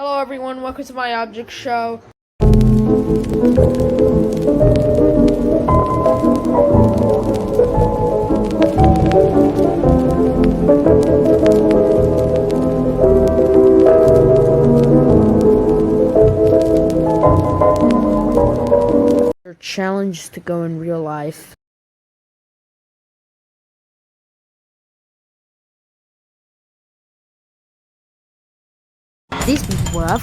Hello everyone, welcome to my object show. Your challenge to go in real life. These people are